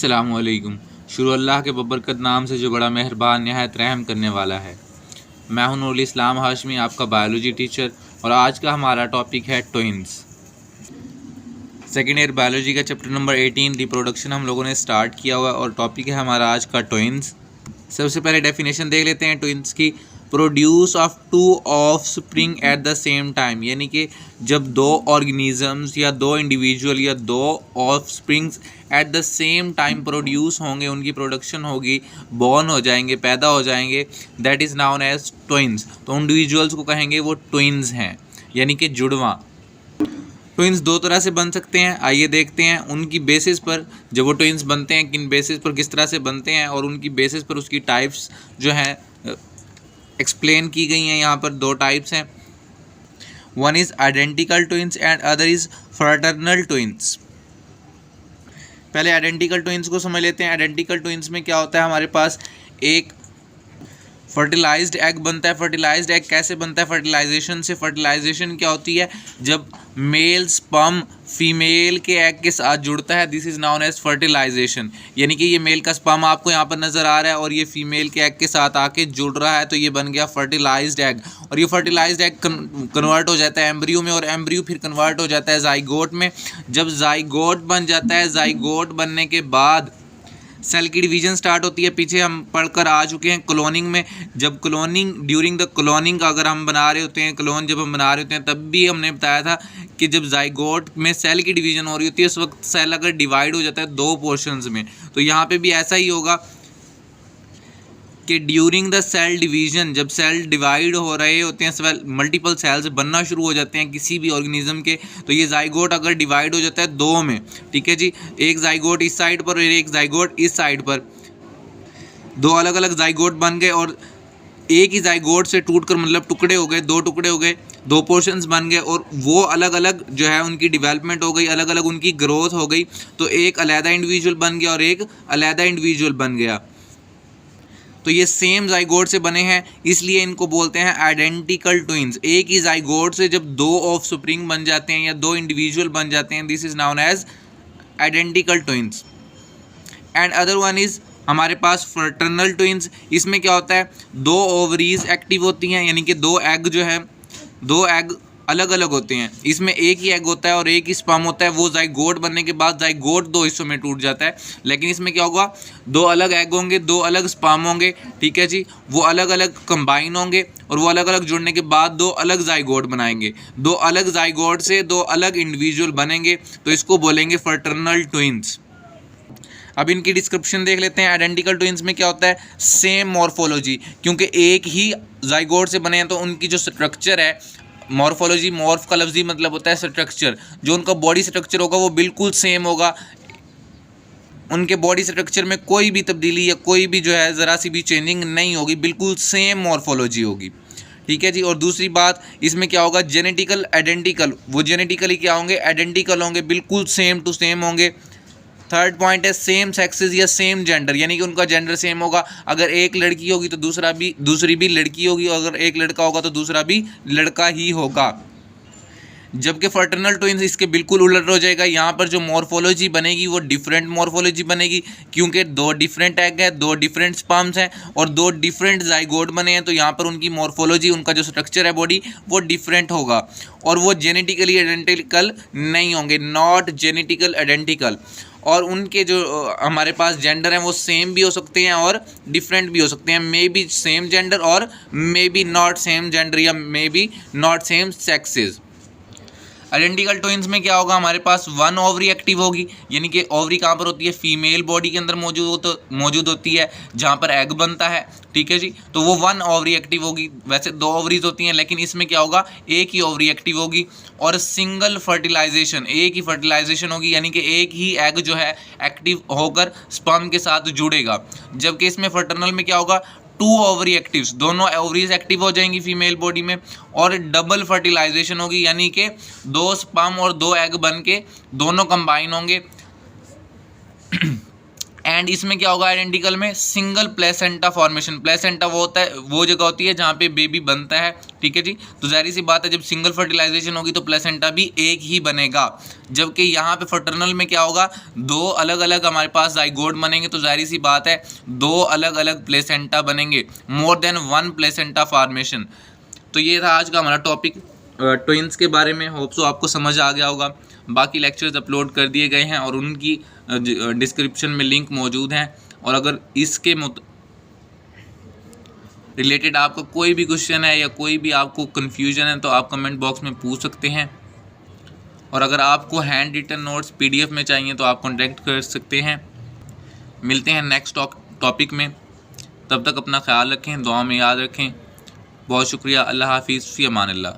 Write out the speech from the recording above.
अस्सलामुअलैकुम। शुरू अल्लाह के बबरकत नाम से जो बड़ा मेहरबान नहायत रहम करने वाला है। मैं हूं नूरुल इस्लाम हाशमी, आपका बायोलॉजी टीचर, और आज का हमारा टॉपिक है ट्विन्स। सेकेंड ईयर बायोलॉजी का चैप्टर नंबर 18 रिप्रोडक्शन हम लोगों ने स्टार्ट किया हुआ है और टॉपिक है हमारा आज का ट्विन्स। सबसे पहले डेफिनेशन देख लेते हैं ट्विन्स की। Produce of two of spring at the same time, यानी कि जब दो ऑर्गेनिजम्स या दो इंडिविजुअल या दो of springs at the same time produce होंगे, उनकी प्रोडक्शन होगी, बॉर्न हो जाएंगे, पैदा हो जाएंगे, that is known as twins. तो इंडिविजुअल्स को कहेंगे वो ट्विन्स हैं, यानी कि जुड़वा। ट्विन्स दो तरह से बन सकते हैं, आइए देखते हैं उनकी बेसिस पर। जब वो ट्विन्स बनते हैं किन बेसिस पर, किस तरह से बनते हैं, और उनकी बेसिस पर उसकी टाइप्स जो हैं एक्सप्लेन की गई हैं। यहाँ पर दो टाइप्स हैं, one is identical twins and other is fraternal twins. पहले आइडेंटिकल ट्विन्स को समझ लेते हैं। आइडेंटिकल ट्विन्स में क्या होता है, हमारे पास एक फर्टिलाइज्ड एग बनता है। फर्टिलाइज्ड एग कैसे बनता है? फर्टिलाइजेशन से। फर्टिलाइजेशन क्या होती है? जब मेल स्पर्म फीमेल के एग के साथ जुड़ता है, this is known as fertilisation. यानी कि ये मेल का स्पर्म आपको यहाँ पर नज़र आ रहा है और ये फीमेल के एग के साथ आके जुड़ रहा है, तो ये बन गया फर्टिलाइज्ड एग। और ये फर्टिलाइज्ड एग कन्वर्ट हो जाता है एम्ब्रियो में, और एम्ब्रियो फिर कन्वर्ट हो जाता है जाइगोट में। जब जाइगोट बन जाता है, जाइगोट बनने के बाद सेल की डिवीजन स्टार्ट होती है। पीछे हम पढ़कर आ चुके हैं क्लोनिंग में। जब क्लोनिंग, ड्यूरिंग द क्लोनिंग अगर हम बना रहे होते हैं, क्लोन जब हम बना रहे होते हैं, तब भी हमने बताया था कि जब जाइगोट में सेल की डिवीजन हो रही होती है, उस वक्त सेल अगर डिवाइड हो जाता है दो पोर्शंस में, तो यहाँ पे भी ऐसा ही होगा कि ड्यूरिंग द सेल डिवीजन, जब सेल डिवाइड हो रहे होते हैं, मल्टीपल सेल्स बनना शुरू हो जाते हैं किसी भी ऑर्गेनिज्म के, तो ये जाइगोट अगर डिवाइड हो जाता है दो में, ठीक है जी, एक जाइगोट इस साइड पर और एक जाइगोट इस साइड पर, दो अलग अलग जाइगोट बन गए और एक ही जाइगोट से टूटकर मतलब टुकड़े हो गए, दो टुकड़े हो गए, दो पोर्शंस बन गए, और वो अलग अलग जो है उनकी डेवलपमेंट हो गई, अलग अलग उनकी ग्रोथ हो गई, तो एक अलहदा इंडिविजुअल बन गया और एक अलहदा इंडिविजुअल बन गया। तो ये सेम जाइगोट से बने हैं, इसलिए इनको बोलते हैं आइडेंटिकल ट्विन्स। एक ही जाइगोट से जब दो ऑफ स्प्रिंग बन जाते हैं या दो इंडिविजुअल बन जाते हैं, this is known as identical twins. And other one is हमारे पास फ्रैटर्नल ट्विन्स। इसमें क्या होता है, दो ओवरीज एक्टिव होती हैं, यानी कि दो एग जो है, दो एग अलग अलग होते हैं। इसमें एक ही एग होता है और एक ही स्पर्म होता है। वो जाइगोट बनने के बाद जाइगोट दो हिस्सों में टूट जाता है, लेकिन इसमें क्या होगा, दो अलग एग होंगे, दो अलग स्पर्म होंगे, ठीक है जी, वो अलग अलग कंबाइन होंगे और वो अलग अलग जुड़ने के बाद दो अलग जाइगोट बनाएंगे। दो अलग जाइगोट से दो अलग इंडिविजुअल बनेंगे, तो इसको बोलेंगे फ्रैटर्नल ट्विन्स। अब इनकी डिस्क्रिप्शन देख लेते हैं। आइडेंटिकल ट्विन्स में क्या होता है, सेम मॉर्फोलॉजी, क्योंकि एक ही जाइगोट से बने हैं तो उनकी जो स्ट्रक्चर है, मॉर्फोलॉजी, मॉर्फ का लफ्जी मतलब होता है स्ट्रक्चर, जो उनका बॉडी स्ट्रक्चर होगा वो बिल्कुल सेम होगा। उनके बॉडी स्ट्रक्चर में कोई भी तब्दीली या कोई भी जो है ज़रा सी भी चेंजिंग नहीं होगी, बिल्कुल सेम मॉर्फोलॉजी होगी, ठीक है जी। और दूसरी बात, इसमें क्या होगा, जेनेटिकल आइडेंटिकल, वो जेनेटिकली क्या होंगे, आइडेंटिकल होंगे, बिल्कुल सेम टू सेम होंगे। थर्ड पॉइंट है सेम सेक्सेस या सेम जेंडर, यानी कि उनका जेंडर सेम होगा। अगर एक लड़की होगी तो दूसरी भी लड़की होगी, और अगर एक लड़का होगा तो दूसरा भी लड़का ही होगा। जबकि फ्रैटर्नल ट्विन्स इसके बिल्कुल उलट हो जाएगा। यहाँ पर जो मॉर्फोलॉजी बनेगी वो डिफरेंट मॉर्फोलॉजी बनेगी, क्योंकि दो डिफरेंट एग है, दो डिफरेंट स्पर्म्स हैं और दो डिफरेंट जाइगोट बने हैं, तो यहाँ पर उनकी मॉर्फोलॉजी, उनका जो स्ट्रक्चर है बॉडी, वो डिफरेंट होगा और वो जेनेटिकली आइडेंटिकल नहीं होंगे, नॉट जेनेटिकल आइडेंटिकल। और उनके जो हमारे पास जेंडर हैं वो सेम भी हो सकते हैं और डिफरेंट भी हो सकते हैं, मे बी सेम जेंडर और may be not same gender या may be not same sexes. Identical twins में क्या होगा, हमारे पास वन ओवरी एक्टिव होगी, यानी कि ओवरी कहाँ पर होती है, फीमेल बॉडी के अंदर मौजूद होती है जहाँ पर एग बनता है, ठीक है जी, तो वो वन ओवरी एक्टिव होगी। वैसे दो ओवरीज होती हैं, लेकिन इसमें क्या होगा, एक ही ओवरी एक्टिव होगी और सिंगल फर्टिलाइजेशन, एक ही फर्टिलाइजेशन होगी, यानी कि एक ही एग जो है एक्टिव होकर स्पर्म के साथ जुड़ेगा। जबकि इसमें फ्रैटर्नल में क्या होगा, टू ओवरी एक्टिव्स, दोनों ओवरीज एक्टिव हो जाएंगी फीमेल बॉडी में और डबल फर्टिलाइजेशन होगी, यानी कि दो स्पर्म और दो एग बन के दोनों कंबाइन होंगे एंड इसमें क्या होगा आइडेंटिकल में, सिंगल प्लेसेंटा फॉर्मेशन। प्लेसेंटा वो होता है, वो जगह होती है जहाँ पे बेबी बनता है, ठीक है जी। तो जाहिर सी बात है जब सिंगल फर्टिलाइजेशन होगी तो प्लेसेंटा भी एक ही बनेगा, जबकि यहाँ पे फर्टर्नल में क्या होगा, दो अलग अलग हमारे पास जाइगोट बनेंगे, तो जाहिर सी बात है दो अलग अलग प्लेसेंटा बनेंगे, more than one placenta formation. तो ये था आज का हमारा टॉपिक ट्विंस के बारे में। होप सो आपको समझ आ गया होगा। बाकी लेक्चर्स अपलोड कर दिए गए हैं और उनकी डिस्क्रिप्शन में लिंक मौजूद हैं। और अगर इसके रिलेटेड आपका कोई भी क्वेश्चन है या कोई भी आपको कन्फ्यूजन है तो आप कमेंट बॉक्स में पूछ सकते हैं। और अगर आपको हैंड रिटन नोट्स PDF में चाहिए तो आप कॉन्टेक्ट कर सकते हैं। मिलते हैं नेक्स्ट टॉपिक में, तब तक अपना ख्याल रखें, दुआ में याद रखें। बहुत शुक्रिया। अल्लाह हाफिज़, फ़ी अमान अल्लाह।